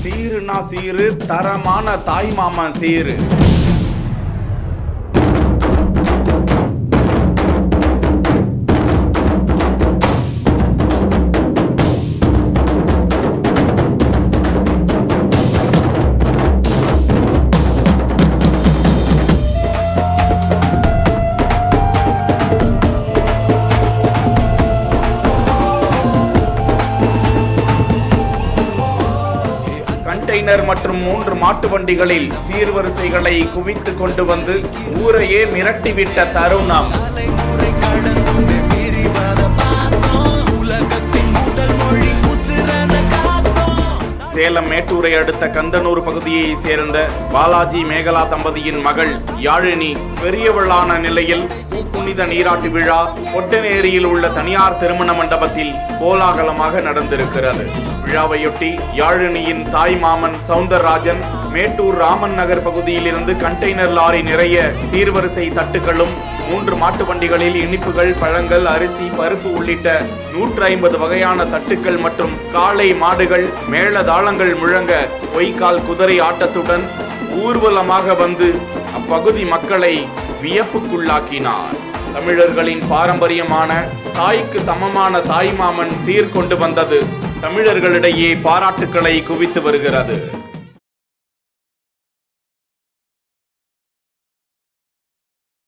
சீருனா சீரு, தரமான தாய் மாமன் சீரு. கண்டெய்னர் மற்றும் 3 மாட்டு வண்டிகளில் சீர்வரிசைகளை குவித்து கொண்டு வந்து ஊரையே மிரட்டிவிட்ட தருணம். சேலம் மேட்டூரை அடுத்த கந்தனூர் பகுதியை சேர்ந்த பாலாஜி மேகலா தம்பதியின் மகள் யாழினி பெரியவளான நிலையில் புனித நீராட்டு விழா ஒட்டநேரியில் உள்ள தனியார் திருமண மண்டபத்தில் கோலாகலமாக நடந்திருக்கிறது. விழாவையொட்டி யாழினியின் தாய் மாமன் சவுந்தரராஜன் மேட்டூர் ராமன் நகர் பகுதியில் இருந்து கண்டெய்னர் லாரி நிறைய சீர்வரிசை தட்டுகளும் 3 மாட்டு வண்டிகளில் இனிப்புகள், பழங்கள், அரிசி, பருப்பு உள்ளிட்ட 150 வகையான தட்டுக்கள் மற்றும் காளை மாடுகள் மேளதாளங்கள் முழங்க பொய்க்கால் குதிரை ஆட்டத்துடன் ஊர்வலமாக வந்து அப்பகுதி மக்களை வியப்புக்குள்ளாக்கினார். தமிழர்களின் பாரம்பரியமான தாய்க்கு சமமான தாய் மாமன் சீர் கொண்டு வந்தது தமிழர்களிடையே பாராட்டுக்களை குவித்து வருகிறது.